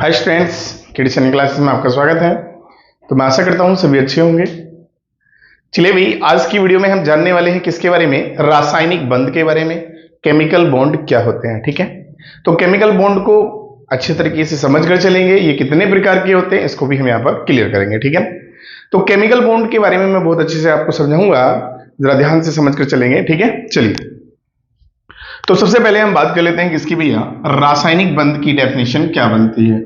Hi students, किडी classes में आपका स्वागत है। तो मैं आशा करता हूं सभी अच्छे होंगे। चलिए भाई, आज की वीडियो में हम जानने वाले हैं किसके बारे में? रासायनिक बंध के बारे में। केमिकल बॉन्ड क्या होते हैं, ठीक है। तो केमिकल बॉन्ड को अच्छे तरीके से समझ कर चलेंगे, ये कितने प्रकार के होते हैं इसको भी हम यहाँ पर क्लियर करेंगे, ठीक है। तो केमिकल बॉन्ड के बारे में मैं बहुत अच्छे से आपको समझाऊंगा, जरा ध्यान से समझ कर चलेंगे, ठीक है। चलिए, तो सबसे पहले हम बात कर लेते हैं किसकी भैया? रासायनिक बंध की डेफिनेशन क्या बनती है।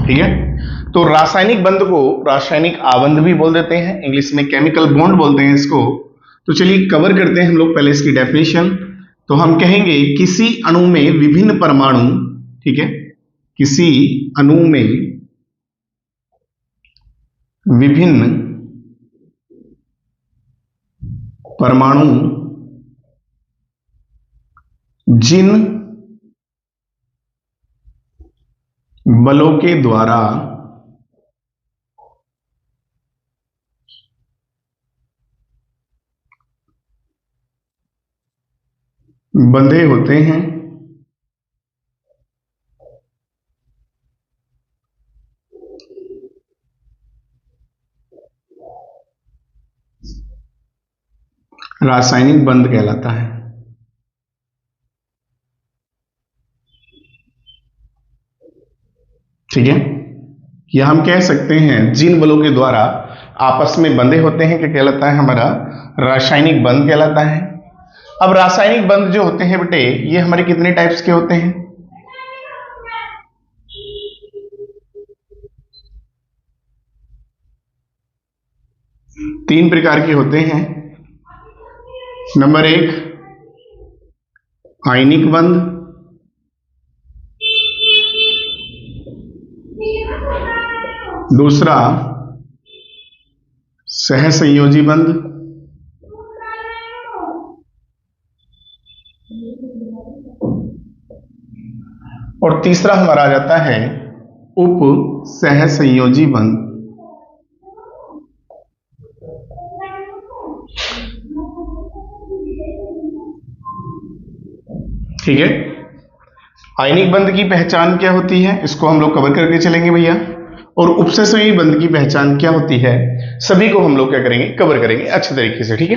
ठीक है, तो रासायनिक बंध को रासायनिक आबंध भी बोल देते हैं, इंग्लिश में केमिकल बॉन्ड बोलते हैं इसको। तो चलिए कवर करते हैं हम लोग पहले इसकी डेफिनेशन। तो हम कहेंगे किसी अणु में विभिन्न परमाणु, ठीक है, किसी अणु में विभिन्न परमाणु जिन बलों के द्वारा बंधे होते हैं, रासायनिक बंध कहलाता है। ठीक है, या हम कह सकते हैं जिन बलों के द्वारा आपस में बंधे होते हैं, क्या कहलाता है? हमारा रासायनिक बंध कहलाता है। अब रासायनिक बंध जो होते हैं बेटे, ये हमारे कितने टाइप्स के होते हैं? तीन प्रकार के होते हैं। नंबर एक, आयनिक बंध। दूसरा, सहसंयोजी बंध। और तीसरा हमारा आ जाता है उप सहसंयोजी बंध। ठीक है, आयनिक बंध की पहचान क्या होती है इसको हम लोग कवर करके चलेंगे भैया। और उपसहसंयोजी बंध की पहचान क्या होती है, सभी को हम लोग क्या करेंगे? कवर करेंगे अच्छे तरीके से, ठीक है।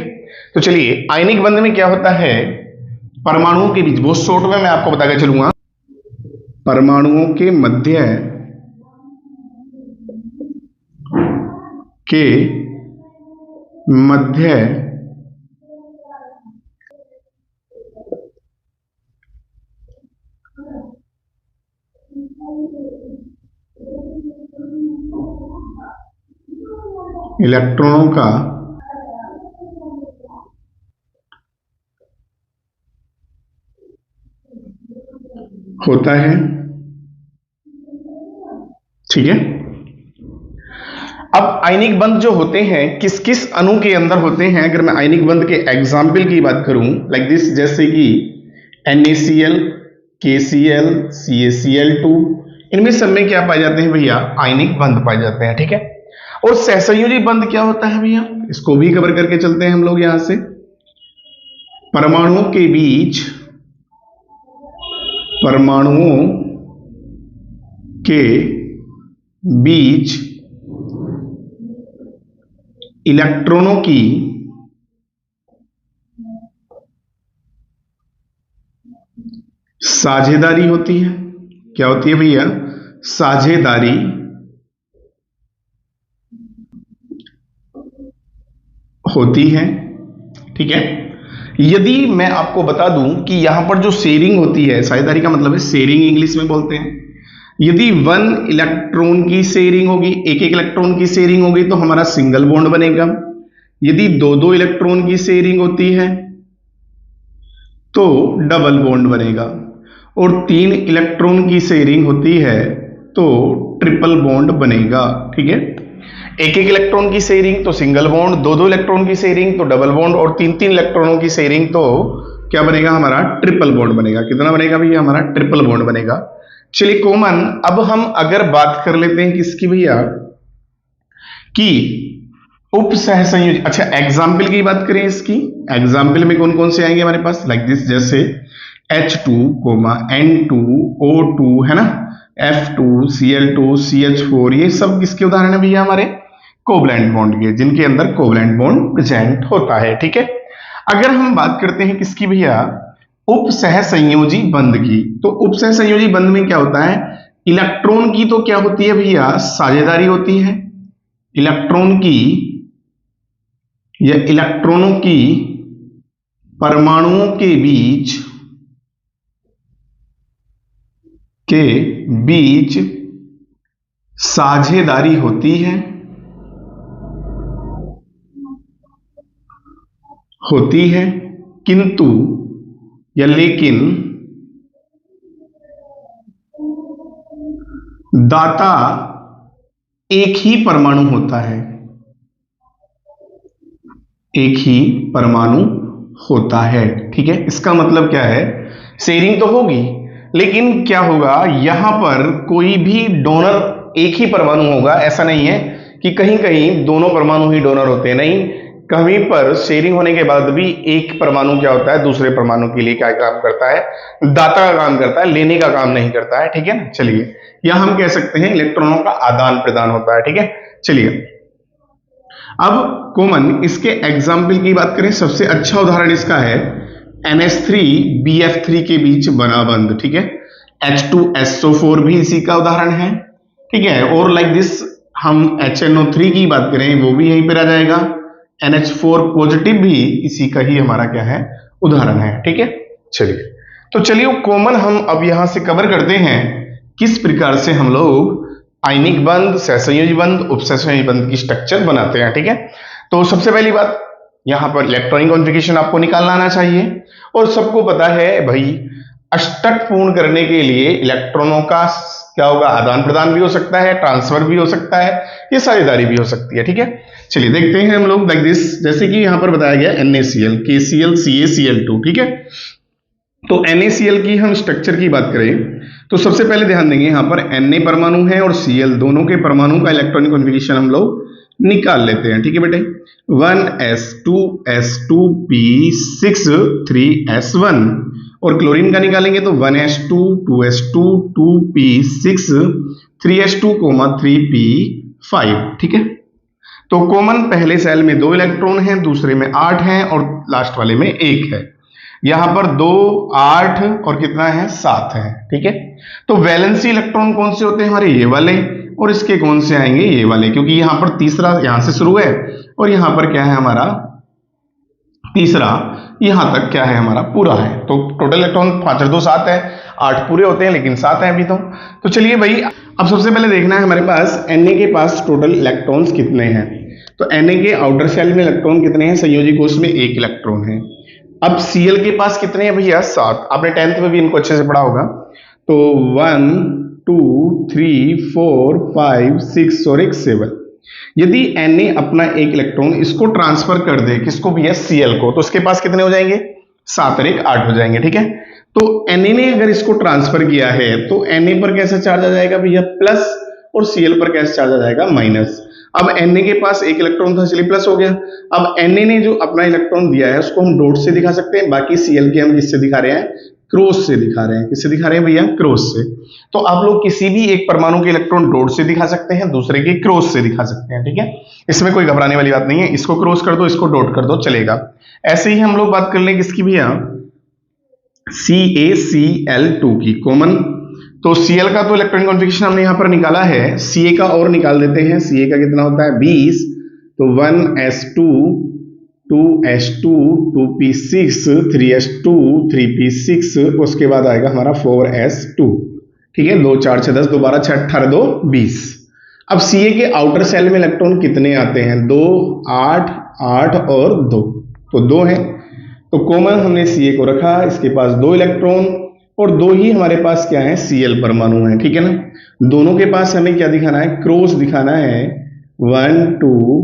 तो चलिए, आयनिक बंध में क्या होता है? परमाणुओं के बीच, बहुत शॉर्ट में मैं आपको बताकर चलूंगा, परमाणुओं के मध्य इलेक्ट्रॉनों का होता है, ठीक है। अब आयनिक बंध जो होते हैं किस किस अणु के अंदर होते हैं? अगर मैं आयनिक बंध के एग्जाम्पल की बात करूं, लाइक दिस, जैसे कि NaCl, KCl, CaCl2, इनमें सब में क्या पाए जाते हैं भैया? आयनिक बंध पाए जाते हैं, ठीक है। और सहसंयोजी बंध क्या होता है भैया? इसको भी कवर करके चलते हैं हम लोग यहां से। परमाणुओं के बीच इलेक्ट्रॉनों की साझेदारी होती है। क्या होती है भैया? साझेदारी होती है, ठीक है। यदि मैं आपको बता दूं कि यहां पर जो शेयरिंग होती है, साझेदारी का मतलब है शेयरिंग, इंग्लिश में बोलते हैं। यदि 1 इलेक्ट्रॉन की शेयरिंग होगी, एक एक इलेक्ट्रॉन की शेयरिंग होगी, तो हमारा सिंगल बॉन्ड बनेगा। यदि दो दो इलेक्ट्रॉन की शेयरिंग होती है तो डबल बॉन्ड बनेगा। और 3 इलेक्ट्रॉन की शेयरिंग होती है तो ट्रिपल बॉन्ड बनेगा, ठीक है। एक एक इलेक्ट्रॉन की शेयरिंग तो सिंगल बॉन्ड, दो दो इलेक्ट्रॉन की शेयरिंग तो डबल बॉन्ड, और 3 इलेक्ट्रॉनों की शेयरिंग तो क्या बनेगा? हमारा ट्रिपल बॉन्ड बनेगा। कितना बनेगा भैया? हमारा ट्रिपल बॉन्ड बनेगा। चलिए कॉमन, अब हम अगर बात कर लेते हैं किसकी भैया? कि उप सहसंयोजी, अच्छा एग्जाम्पल की बात करें इसकी, एग्जाम्पल में कौन कौन से आएंगे हमारे पास, लाइक दिस, जैसे H2, N2O2 है ना, F2, Cl2, CH4, ये सब किसके उदाहरण है भैया, हमारे कोवलेंट बॉन्ड के, जिनके अंदर कोवलेंट बॉन्ड प्रेजेंट होता है। ठीक है, अगर हम बात करते हैं किसकी भैया, उप सहसंयोजी बंध की, तो उप सहसंयोजी बंध में क्या होता है, इलेक्ट्रॉन की तो क्या होती है भैया, साझेदारी होती है, इलेक्ट्रॉन की या इलेक्ट्रॉनों की परमाणुओं के बीच साझेदारी होती है, किंतु या लेकिन दाता एक ही परमाणु होता है, एक ही परमाणु होता है। ठीक है, इसका मतलब क्या है, शेयरिंग तो होगी, लेकिन क्या होगा, यहां पर कोई भी डोनर एक ही परमाणु होगा, ऐसा नहीं है कि कहीं कहीं दोनों परमाणु ही डोनर होते हैं, नहीं, कहीं पर शेयरिंग होने के बाद भी एक परमाणु क्या होता है, दूसरे परमाणु के लिए क्या काम करता है, दाता का काम करता है, लेने का काम नहीं करता है। ठीक है ना, चलिए, या हम कह सकते हैं इलेक्ट्रॉनों का आदान प्रदान होता है। ठीक है, चलिए, अब कॉमन इसके एग्जाम्पल की बात करें, सबसे अच्छा उदाहरण इसका है NH3 BF3 के बीच बना बंध। ठीक है, H2SO4 भी इसी का उदाहरण है। ठीक है, और लाइक दिस हम HNO3 की बात करें, वो भी यहीं पर आ जाएगा, NH4 पॉजिटिव भी इसी का ही हमारा क्या है, उदाहरण है। ठीक है, चलिए, तो चलिए कॉमन हम अब यहां से कवर करते हैं किस प्रकार से हम लोग आयनिक बंध, सहसंयोजी बंध, उपसहसंयोजी बंध की स्ट्रक्चर बनाते हैं। ठीक है, तो सबसे पहली बात, यहां पर इलेक्ट्रॉनिक कॉन्फ़िगरेशन आपको निकालना आना चाहिए, और सबको पता है भाई, अष्टक पूर्ण करने के लिए इलेक्ट्रॉनों का क्या होगा, आदान प्रदान भी हो सकता है, ट्रांसफर भी हो सकता है, ये साझेदारी भी हो सकती है। ठीक है, चलिए देखते हैं हम लोग, लाइक दिस, जैसे कि यहां पर बताया गया NaCl, KCl, CaCl2। ठीक है, तो NaCl की हम स्ट्रक्चर की बात करें तो सबसे पहले ध्यान देंगे, यहां पर Na परमाणु है और Cl, दोनों के परमाणु का इलेक्ट्रॉनिक कॉन्फ़िगरेशन हम लोग निकाल लेते हैं। ठीक है बेटे, 1s2s2p6 3s1, और क्लोरीन का निकालेंगे तो 1s2 2s2 2p6 3s2 3p5। ठीक है, तो कॉमन पहले सेल में 2 इलेक्ट्रॉन हैं, दूसरे में 8 हैं, और लास्ट वाले में 1 है। यहां पर 2, 8 और कितना है, 7 है। ठीक है, तो वैलेंसी इलेक्ट्रॉन कौन से होते हैं हमारे, ये वाले, और इसके कौन से आएंगे, ये वाले, क्योंकि यहां पर तीसरा यहां से शुरू है, और यहां पर क्या है हमारा तीसरा, यहां तक क्या है हमारा पूरा है। तो टोटल इलेक्ट्रॉन 5 और 2 7 है, 8 पूरे होते हैं लेकिन 7 है अभी तो चलिए भाई, अब सबसे पहले देखना है हमारे पास Na के पास टोटल इलेक्ट्रॉन्स कितने हैं। तो Na के आउटर शेल में इलेक्ट्रॉन कितने हैं, संयोजी कोष में 1 इलेक्ट्रॉन है। अब Cl के पास कितने हैं भैया, 7, आपने 10th में भी इनको अच्छे से पढ़ा होगा। तो 1 2 3 4 5 6 और 1 7। यदि Na अपना 1 इलेक्ट्रॉन इसको ट्रांसफर कर दे, किसको भैया, Cl को, तो उसके पास कितने हो जाएंगे, 7 और 1 8 हो जाएंगे। ठीक है, तो Na ने अगर इसको ट्रांसफर किया है तो Na पर कैसा चार्ज आ जाएगा भैया, प्लस, और Cl पर कैसा चार्ज आ जाएगा, माइनस। अब Na के पास 1 इलेक्ट्रॉन था, चलिए प्लस हो गया। अब Na ने जो अपना इलेक्ट्रॉन दिया है उसको हम डॉट से दिखा सकते हैं, बाकी Cl के हम किससे दिखा रहे हैं, क्रॉस से दिखा रहे हैं। किससे दिखा रहे हैं भैया, क्रॉस से। तो आप लोग किसी भी एक परमाणु के इलेक्ट्रॉन डॉट से दिखा सकते हैं, दूसरे के क्रॉस से दिखा सकते हैं। ठीक है, इसमें कोई घबराने वाली बात नहीं है, इसको क्रॉस कर दो, इसको डॉट कर दो, चलेगा। ऐसे ही हम लोग बात कर लें किसकी भैया, CaCl2 की, कॉमन। तो Cl का तो इलेक्ट्रॉनिक कॉन्फ़िगरेशन हमने यहां पर निकाला है, Ca का और निकाल देते हैं। Ca का कितना होता है, 20, तो 1s2 2s2 2p6 3s2 3p6, उसके बाद आएगा हमारा 4s2। ठीक है, 2 4 6 10, 2 12 6 18 2 20। अब Ca के आउटर सेल में इलेक्ट्रॉन कितने आते हैं, 2 8 8 और 2, तो 2 है। तो कॉमन हमने Ca को रखा, इसके पास 2 इलेक्ट्रॉन, और 2 ही हमारे पास क्या है, Cl परमाणु है। ठीक है ना, दोनों के पास हमें क्या दिखाना है, क्रॉस दिखाना है, 1 2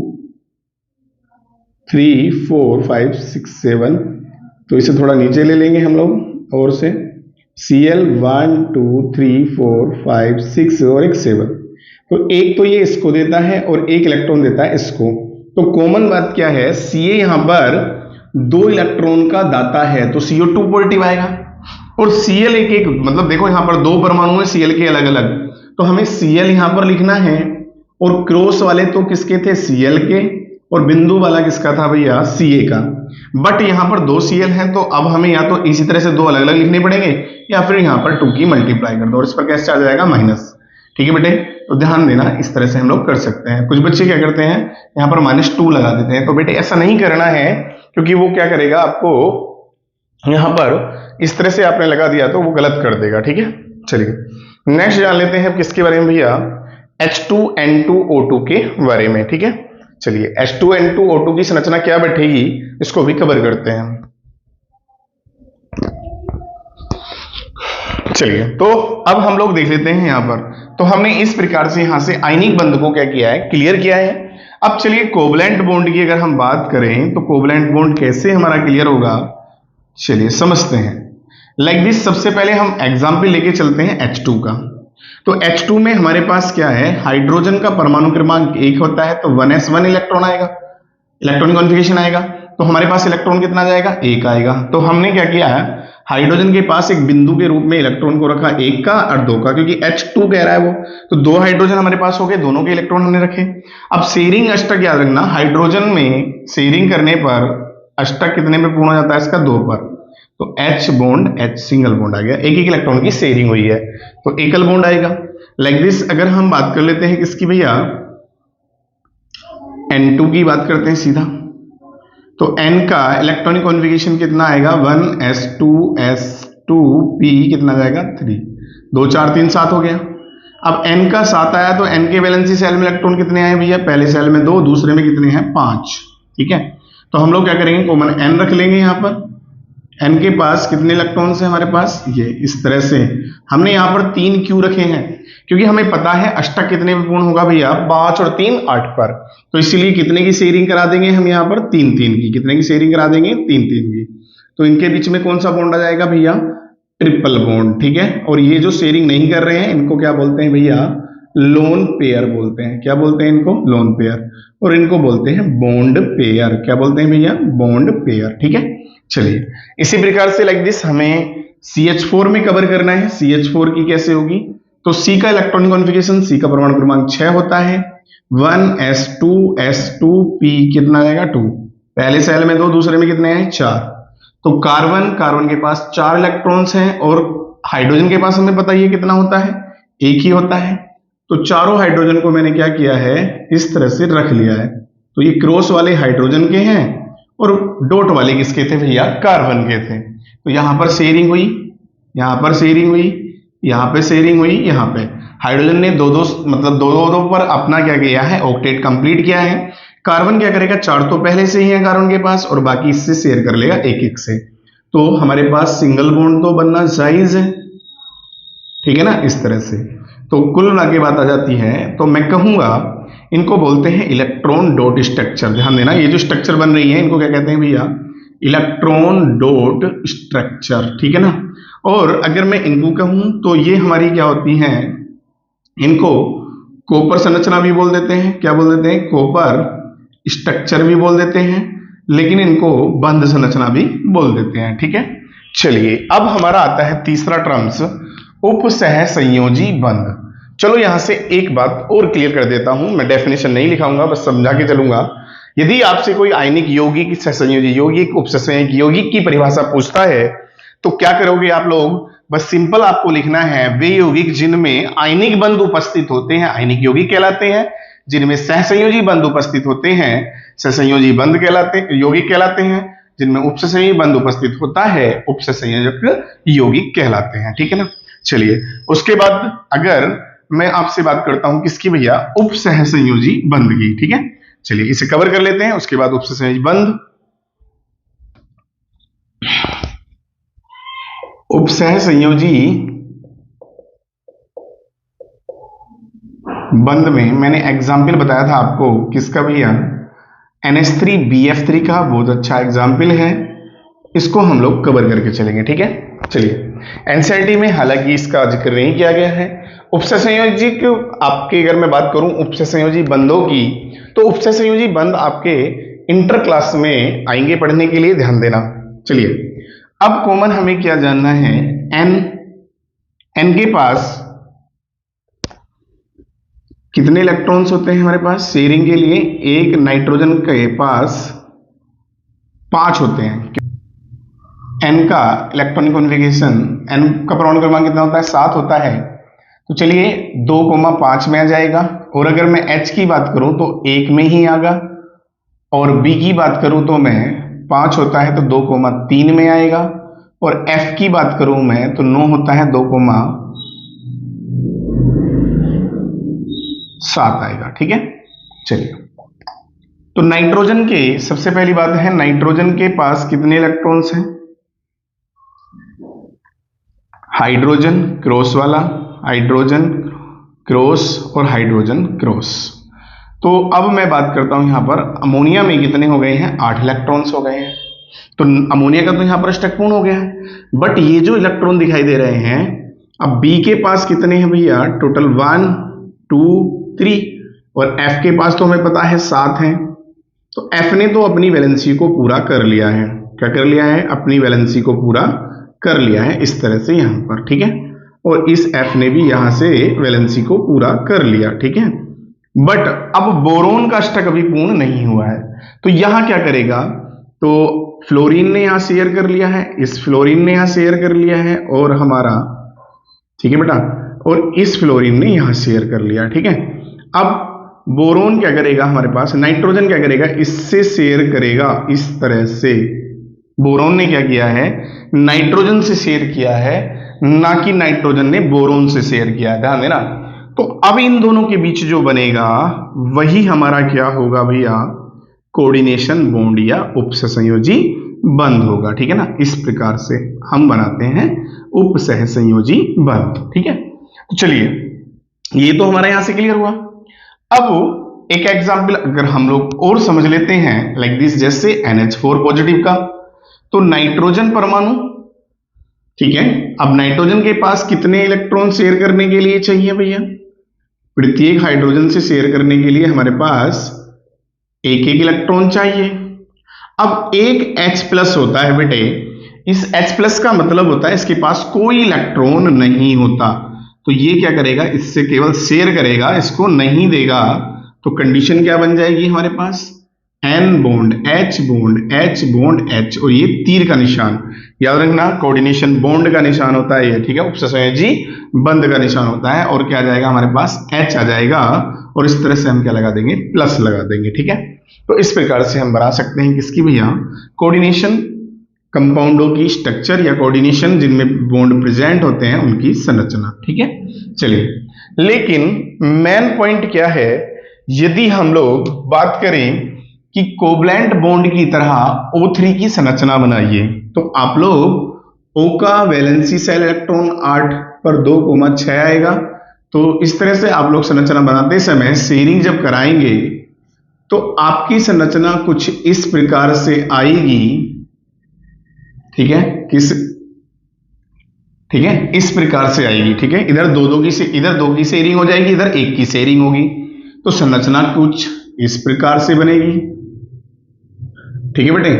3 4 5 6 7। तो इसे थोड़ा नीचे ले लेंगे हम लोग, और से Cl 1 2 3 4 5 6 और 1 7। तो एक तो ये इसको देता है और 1 इलेक्ट्रॉन देता है इसको, तो कॉमन बात क्या है, Ca यहां पर 2 इलेक्ट्रॉन का दाता है तो CO2 पॉजिटिव आएगा, और Cl एक एक मतलब देखो यहां पर 2 परमाणु है Cl के अलग अलग, तो हमें Cl यहां पर लिखना है, और क्रॉस वाले तो किसके थे, Cl के, और बिंदु वाला किसका था भैया, Ca का। बट यहां पर 2 Cl हैं तो अब हमें या तो इसी तरह से 2 अलग अलग लिखने पड़ेंगे, या फिर यहां पर 2 की मल्टीप्लाई कर दो और इस पर कैसे आ जाएगा, माइनस। ठीक है बेटे, तो ध्यान देना, इस तरह से हम लोग कर सकते हैं। कुछ बच्चे क्या करते हैं, यहां पर -2 लगा देते हैं, तो बेटे ऐसा नहीं करना है, क्योंकि वो क्या करेगा, आपको यहां पर इस तरह से आपने लगा दिया तो वो गलत कर देगा। ठीक है, चलिए नेक्स्ट जान लेते हैं किसके बारे में भैया, H2N2O2 के बारे में। ठीक है, चलिए H2N2O2 की संरचना क्या बैठेगी, इसको भी कवर करते हैं। चलिए, तो अब हम लोग देख लेते हैं यहां पर, तो हमने इस प्रकार से यहां से आयनिक बंध को क्या किया है, क्लियर किया है। अब चलिए कोवलेंट बॉन्ड की अगर हम बात करें तो कोवलेंट बॉन्ड कैसे हमारा क्लियर होगा, चलिए समझते हैं। लाइक दिस, सबसे पहले हम एग्जाम्पल लेके चलते हैं H2 का। तो H2 में हमारे पास क्या है, हाइड्रोजन का परमाणु क्रमांक 1 होता है, तो 1s1 इलेक्ट्रॉन आएगा, इलेक्ट्रॉनिक कॉन्फ़िगरेशन आएगा, तो हमारे पास इलेक्ट्रॉन कितना जाएगा, 1 आएगा। तो हमने क्या किया है, हाइड्रोजन के पास एक बिंदु के रूप में इलेक्ट्रॉन को रखा 1 का और 2 का, क्योंकि H2 कह रहा है वो, तो 2 हाइड्रोजन हमारे पास हो गए, दोनों के इलेक्ट्रॉन हमने रखे। अब शेयरिंग अष्टक याद रखना, हाइड्रोजन में शेयरिंग करने पर अष्टक कितने पे पूर्ण हो जाता है, इसका 2 पर, तो H bond H single bond आ गया, एक एक इलेक्ट्रॉन की शेयरिंग हुई है तो एकल बॉन्ड आएगा। लाइक दिस, अगर हम बात कर लेते हैं किसकी भैया, N2 की बात करते हैं सीधा, तो N का इलेक्ट्रॉनिक कॉन्फ़िगरेशन कितना आएगा, 1s2s2p कितना जाएगा, 3, 2 4 3 7 हो गया। अब N का 7 आया तो N के वैलेंसी सेल में इलेक्ट्रॉन कितने आए भैया, पहले सेल में 2, दूसरे में कितने हैं, 5। ठीक है, तो हम लोग क्या करेंगे, कॉमन N रख लेंगे। यहाँ पर N के पास कितने इलेक्ट्रॉन्स हैं हमारे पास, ये इस तरह से। हमने यहाँ पर 3 क्यों रखे हैं, क्योंकि हमें पता है अष्टक कितने में पूर्ण होगा भैया, 5 और 3 8 पर, तो इसीलिए कितने की शेयरिंग करा देंगे हम यहाँ पर, 3 3 की। कितने की शेयरिंग करा देंगे, 3 3 की। तो इनके बीच में कौन सा बॉन्ड आ जाएगा भैया, ट्रिपल बॉन्ड। ठीक है, और ये जो शेयरिंग नहीं कर रहे हैं इनको क्या बोलते हैं भैया, लोन पेयर बोलते हैं। क्या बोलते हैं इनको, लोन पेयर, और इनको बोलते हैं बॉन्ड पेयर। क्या बोलते हैं भैया, बॉन्ड पेयर। ठीक है, चलिए इसी प्रकार से लाइक दिस हमें CH4 में कवर करना है। CH4 की कैसे होगी, तो C का इलेक्ट्रॉनिक कॉन्फ़िगरेशन, C का परमाणु क्रमांक 6 होता है, 1s2s2p कितना आएगा, 2, पहले सेल में 2, दूसरे में कितने हैं, 4। तो कार्बन के पास 4 इलेक्ट्रॉन्स हैं, और हाइड्रोजन के पास हमें पता ही है कितना होता है, 1 ही होता है। तो चारों हाइड्रोजन को मैंने क्या किया है, इस तरह से रख लिया है। तो ये क्रॉस वाले हाइड्रोजन के हैं और डॉट वाले किसके थे भैया, कार्बन के थे। तो यहां पर शेयरिंग हुई, यहां पर शेयरिंग हुई, यहां पे शेयरिंग हुई, यहां पे हाइड्रोजन ने दो दो पर अपना क्या किया है, ऑक्टेट कंप्लीट किया है। कार्बन क्या करेगा, 4 तो पहले से ही है कार्बन के पास, और बाकी इससे शेयर कर लेगा एक एक से। तो हमारे पास सिंगल बॉन्ड तो बनना जायज है, ठीक है ना, इस तरह से। तो कुल मिला के बात आ जाती है, तो मैं कहूंगा इनको बोलते हैं इलेक्ट्रॉन डॉट स्ट्रक्चर। ध्यान देना, ये जो स्ट्रक्चर बन रही है इनको क्या कहते हैं भैया, इलेक्ट्रॉन डॉट स्ट्रक्चर। ठीक है ना, और अगर मैं इनको कहूं तो ये हमारी क्या होती हैं, इनको कॉपर संरचना भी बोल देते हैं। क्या बोल देते हैं, कॉपर स्ट्रक्चर भी बोल देते हैं, लेकिन इनको बंध संरचना भी बोल देते हैं। ठीक है, चलिए अब हमारा आता है तीसरा टर्म्स, उपसह संयोजी बंध। चलो यहां से एक बात और क्लियर कर देता हूं, मैं डेफिनेशन नहीं लिखाऊंगा, बस समझा के चलूंगा। यदि आपसे कोई आयनिक यौगिक, सहसंयोजी यौगिक, उपसंयोजी यौगिक की परिभाषा पूछता है तो क्या करोगे आप लोग, बस सिंपल आपको लिखना है वे यौगिक जिनमें आयनिक बंध उपस्थित होते हैं आयनिक यौगिक कहलाते हैं, जिनमें सहसंयोजी बंध उपस्थित होते हैं सहसंयोजी बंध कहलाते, यौगिक कहलाते हैं, जिनमें उपसंयोजी बंध उपस्थित होता है उपसंयोजक यौगिक कहलाते हैं। ठीक है ना, चलिए उसके बाद अगर मैं आपसे बात करता हूं किसकी भैया, उपसहसंयोजी बंध की। ठीक है, चलिए इसे कवर कर लेते हैं। उसके बाद उपसहसंयोजी बंध, उपसहसंयोजी बंध में मैंने एग्जाम्पल बताया था आपको किसका भैया, NH3BF3 का बहुत अच्छा एग्जाम्पल है, इसको हम लोग कवर करके चलेंगे। ठीक है, चलिए एनसीईआरटी में हालांकि इसका जिक्र नहीं किया गया है। उपसंयोजी आपके अगर मैं बात करूं उपसंयोजी बंधों की, तो उपसह संयोजी बंध आपके इंटर क्लास में आएंगे पढ़ने के लिए, ध्यान देना। चलिए अब कॉमन हमें क्या जानना है, एन के पास कितने इलेक्ट्रॉन्स होते हैं हमारे पास शेयरिंग के लिए, एक नाइट्रोजन के पास 5 होते हैं। एन का इलेक्ट्रॉनिक कॉन्फ़िगरेशन, एन का परमाणु क्रमांक कितना होता है, 7 होता है। तो चलिए 2,5 में आ जाएगा। और अगर मैं H की बात करूं तो 1 में ही आएगा, और B की बात करूं तो मैं 5 होता है तो 2,3 में आएगा, और F की बात करूं मैं तो 9 होता है 2,7 आएगा। ठीक है, चलिए तो नाइट्रोजन के सबसे पहली बात है, नाइट्रोजन के पास कितने इलेक्ट्रॉन्स हैं, हाइड्रोजन क्रॉस वाला, हाइड्रोजन क्रॉस और हाइड्रोजन क्रॉस। तो अब मैं बात करता हूं यहां पर अमोनिया में कितने हो गए हैं, 8 इलेक्ट्रॉन्स हो गए हैं। तो अमोनिया का तो यहां पर स्टक पूर्ण हो गया है, बट ये जो इलेक्ट्रॉन दिखाई दे रहे हैं, अब बी के पास कितने हैं भैया, टोटल 1 2 3, और एफ के पास तो हमें पता है 7 हैं। तो एफ ने तो अपनी वैलेंसी को पूरा कर लिया है, क्या कर लिया है, अपनी वैलेंसी को पूरा कर लिया है इस तरह से यहां पर। ठीक है, और इस एफ ने भी यहां से वैलेंसी को पूरा कर लिया। ठीक है, बट अब बोरोन का अष्टक अभी पूर्ण नहीं हुआ है, तो यहां क्या करेगा, तो फ्लोरीन ने यहां शेयर कर लिया है, इस फ्लोरीन ने यहां शेयर कर लिया है, और हमारा, ठीक है बेटा, और इस फ्लोरीन ने यहां शेयर कर लिया। ठीक है, अब बोरोन क्या करेगा, हमारे पास नाइट्रोजन क्या करेगा, इससे शेयर करेगा इस तरह से। बोरोन ने क्या किया है, नाइट्रोजन से शेयर किया है, ना कि नाइट्रोजन ने बोरोन से शेयर किया है, ध्यान देना। तो अब इन दोनों के बीच जो बनेगा वही हमारा क्या होगा भैया, कोऑर्डिनेशन बॉन्ड या उपसहसंयोजी बंध होगा। ठीक है ना, इस प्रकार से हम बनाते हैं उपसहसंयोजी बंध। ठीक है, तो चलिए ये तो हमारा यहां से क्लियर हुआ। अब एक एग्जाम्पल अगर हम लोग और समझ लेते हैं लाइक दिस, जैसे NH4 पॉजिटिव का, तो नाइट्रोजन परमाणु, ठीक है, अब नाइट्रोजन के पास कितने इलेक्ट्रॉन शेयर करने के लिए चाहिए भैया, प्रत्येक हाइड्रोजन से शेयर करने के लिए हमारे पास एक इलेक्ट्रॉन चाहिए। अब एक H+ होता है बेटे, इस H+ का मतलब होता है इसके पास कोई इलेक्ट्रॉन नहीं होता, तो ये क्या करेगा, इससे केवल शेयर करेगा, इसको नहीं देगा। तो कंडीशन क्या बन जाएगी हमारे पास, N bond H bond H bond H, और ये तीर का निशान याद रखना, कोऑर्डिनेशन बॉन्ड का निशान होता है ये। ठीक है, उपसहसंयोजी बंध का निशान होता है, और क्या आ जाएगा हमारे पास, H आ जाएगा, और इस तरह से हम क्या लगा देंगे, प्लस लगा देंगे। ठीक है, तो इस प्रकार से हम बना सकते हैं किसकी भैया, कोऑर्डिनेशन कंपाउंडों की स्ट्रक्चर या कोऑर्डिनेशन जिनमें बॉन्ड प्रेजेंट होते हैं उनकी संरचना। ठीक है, चलिए, लेकिन मेन पॉइंट क्या है, यदि हम लोग बात करें कि कोवलेंट बॉन्ड की तरह O3 की संरचना बनाइए, तो आप लोग O का वैलेंसी सेल इलेक्ट्रॉन 8 पर 2,6 आएगा। तो इस तरह से आप लोग संरचना बनाते समय शेयरिंग जब कराएंगे तो आपकी संरचना कुछ इस प्रकार से आएगी। ठीक है, ठीक है, इस प्रकार से आएगी। ठीक है, इधर इधर 2 की शेयरिंग हो जाएगी, इधर 1 की शेयरिंग होगी, तो संरचना कुछ इस प्रकार से बनेगी। ठीक है बेटे,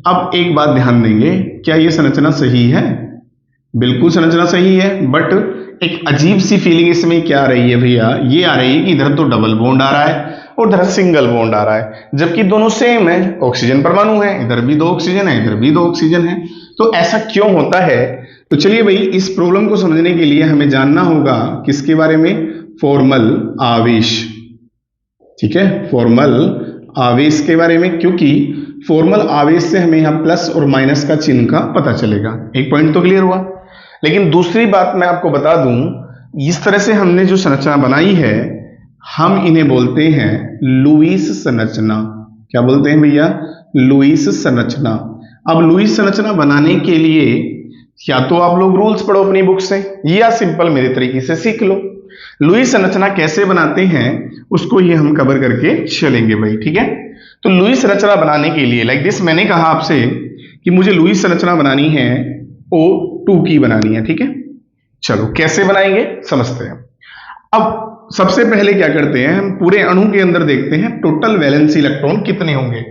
अब एक बात ध्यान देंगे, क्या ये संरचना सही है, बिल्कुल संरचना सही है, बट एक अजीब सी फीलिंग इसमें क्या आ रही है भैया, ये आ रही है कि इधर तो डबल बॉन्ड आ रहा है और इधर सिंगल बॉन्ड आ रहा है, जबकि दोनों सेम है, ऑक्सीजन परमाणु है, इधर भी 2 ऑक्सीजन है, इधर भी 2 ऑक्सीजन है। तो ऐसा क्यों होता है, तो चलिए भाई इस प्रॉब्लम को समझने के लिए हमें जानना होगा किसके बारे में, फॉर्मल आवेश। ठीक है, फॉर्मल आवेश के बारे में, क्योंकि फॉर्मल आवेश से हमें यहां प्लस और माइनस का चिन्ह का पता चलेगा। एक पॉइंट तो क्लियर हुआ। लेकिन दूसरी बात मैं आपको बता दूं, इस तरह से हमने जो संरचना बनाई है हम इन्हें बोलते हैं लुईस संरचना। क्या बोलते हैं भैया, लुईस संरचना। अब लुईस संरचना बनाने के लिए या तो आप लोग रूल्स पढ़ो अपनी बुक से, या सिंपल मेरे तरीके से सीख लो। लुईस संरचना कैसे बनाते हैं उसको ये हम कवर करके चलेंगे भाई। ठीक है, तो लुईस संरचना बनाने के लिए लाइक दिस, मैंने कहा आपसे कि मुझे लुईस संरचना बनानी है, O2 की बनानी है। ठीक है, चलो कैसे बनाएंगे समझते हैं। अब सबसे पहले क्या करते हैं, हम पूरे अणु के अंदर देखते हैं टोटल वैलेंसी इलेक्ट्रॉन कितने होंगे।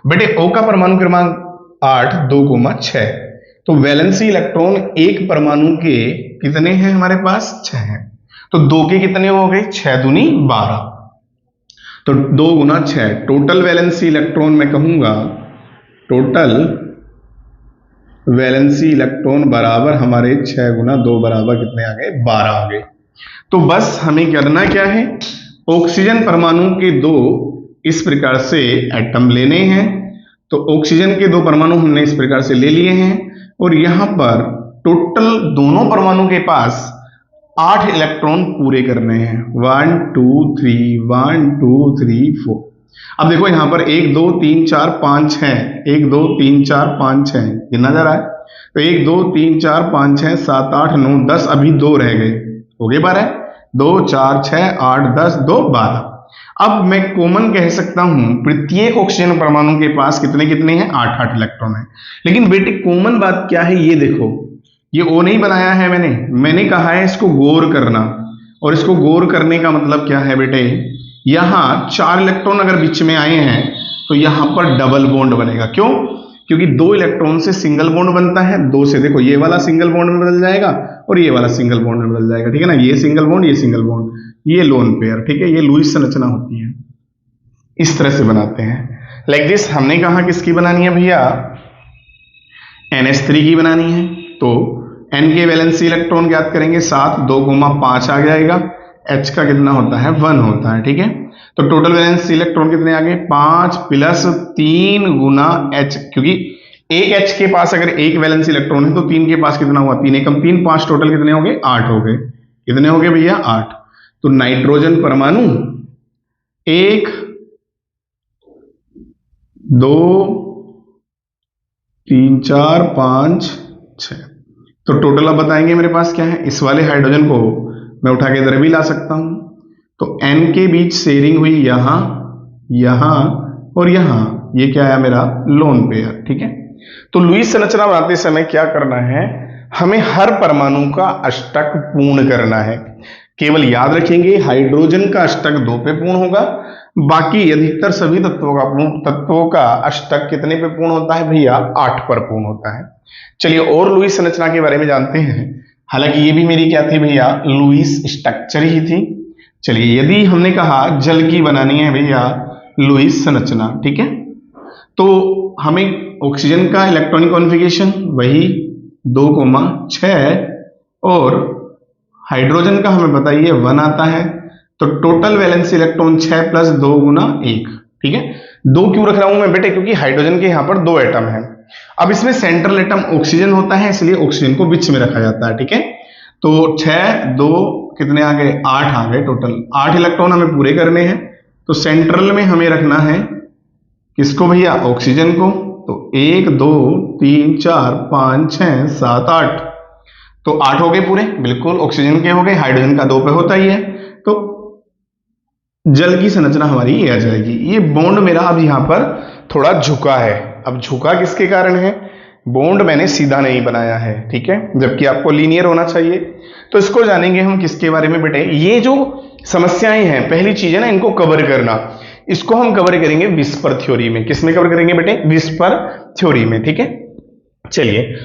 बेटे O का परमाणु क्रमांक 8 2,6, तो वैलेंसी इलेक्ट्रॉन एक परमाणु के कितने हैं हमारे पास, 6 हैं। तो 2 के कितने हो गए, 6 दूनी 12, तो 2 गुना 6, टोटल वैलेंसी इलेक्ट्रॉन मैं कहूंगा, टोटल वैलेंसी इलेक्ट्रॉन बराबर हमारे 6 गुना 2 बराबर कितने आ गए, 12 आ गए। तो बस हमें करना क्या है, ऑक्सीजन परमाणु के 2 इस प्रकार से एटम लेने हैं। तो ऑक्सीजन के 2 परमाणु हमने इस प्रकार से ले लिए हैं और यहां पर टोटल दोनों परमाणु के पास 8 इलेक्ट्रॉन पूरे करने हैं, 1 2 3 1 2 3 4। अब देखो यहां पर 1 2 3 4 5 6, 1 2 3 4 5 6 गिना जा रहा है, तो 1 2 3 4 5 6 7 8 9 10, अभी 2 रह गए, हो गए 12, 2 4 6 8 10 2 12। अब मैं कॉमन कह सकता हूं प्रत्येक ऑक्सीजन परमाणु के पास कितने कितने हैं, 8 8 इलेक्ट्रॉन है। लेकिन बेटे कॉमन बात क्या है, ये देखो, ये O नहीं बनाया है मैंने कहा है इसको गौर करना, और इसको गौर करने का मतलब क्या है बेटे, यहां 4 इलेक्ट्रॉन अगर बीच में आए हैं तो यहां पर डबल बॉन्ड बनेगा। क्यों, क्योंकि 2 इलेक्ट्रॉन से सिंगल बॉन्ड बनता है, 2 से देखो ये वाला सिंगल बॉन्ड में बदल जाएगा और ये वाला सिंगल बॉन्ड में बदल जाएगा, ठीक है ना, ये सिंगल बॉन्ड ये सिंगल बॉन्ड, ये लोन पेयर, ठीक है, ये लुईस संरचना होती है, इस तरह से बनाते हैं। लाइक दिस हमने कहा किसकी बनानी है भैया, NH3 की बनानी है। तो N के वैलेंसी इलेक्ट्रॉन ज्ञात करेंगे, 7 2 5 आ जाएगा, H का कितना होता है, 1 होता है, ठीक है। तो टोटल वैलेंसी इलेक्ट्रॉन कितने आ गए, 5 प्लस 3 गुना H, क्योंकि एक H के पास अगर एक वैलेंसी इलेक्ट्रॉन है तो 3 के पास कितना हुआ, 3 एकम 3 5, टोटल कितने हो गए, 8 हो गए। कितने हो गए भैया, 8। तो नाइट्रोजन परमाणु 1 2 3 4 5 6, तो टोटल अब बताएंगे मेरे पास क्या है। इस वाले हाइड्रोजन को मैं उठा के इधर भी ला सकता हूं, तो N के बीच शेयरिंग हुई यहां यहां और यहां, ये क्या आया मेरा, लोन पेयर, ठीक है। तो लुईस संरचना बनाते समय क्या करना है, हमें हर परमाणु का अष्टक पूर्ण करना है। केवल याद रखेंगे हाइड्रोजन का अष्टक 2 पे पूर्ण होगा, बाकी अधिकतर सभी तत्वों का अष्टक कितने पे पूर्ण होता है भैया, 8 पर पूर्ण होता है। चलिए और लुईस संरचना के बारे में जानते हैं। हालांकि ये भी मेरी क्या थी भैया, लुईस स्ट्रक्चर ही थी। चलिए यदि हमने कहा जल की बनानी है भैया लुईस संरचना, ठीक है, तो हमें ऑक्सीजन का इलेक्ट्रॉनिक कॉन्फ़िगरेशन वही 2,6 और हाइड्रोजन का हमें बताइए 1 आता है। तो टोटल वैलेंसी इलेक्ट्रॉन 6 प्लस 2 गुना 1, ठीक है। 2 क्यों रख रहा हूं मैं बेटे, क्योंकि हाइड्रोजन के यहां पर 2 एटम है। अब इसमें सेंट्रल एटम ऑक्सीजन होता है, इसलिए ऑक्सीजन को बीच में रखा जाता है, ठीक है। तो 6 2 कितने आ गए, 8 आ गए, टोटल 8 इलेक्ट्रॉन हमें पूरे करने हैं। तो सेंट्रल में हमें रखना है किसको भैया, ऑक्सीजन को। तो 1 2 3 4 5 6 7 8, तो 8 हो गए पूरे, बिल्कुल ऑक्सीजन के हो गए, हाइड्रोजन का 2 पे होता ही है। तो जल की संरचना हमारी ये आ जाएगी। ये बॉन्ड मेरा अब यहां पर थोड़ा झुका है। अब झुका किसके कारण है, बॉन्ड मैंने सीधा नहीं बनाया है, ठीक है, जबकि आपको लीनियर होना चाहिए। तो इसको जानेंगे हम किसके बारे में बेटे, ये जो समस्याएं हैं, पहली चीज है ना इनको कवर करना, इसको हम कवर करेंगे विस्पर थ्योरी में। किसमें कवर करेंगे बेटे, विस्पर थ्योरी में, ठीक है। चलिए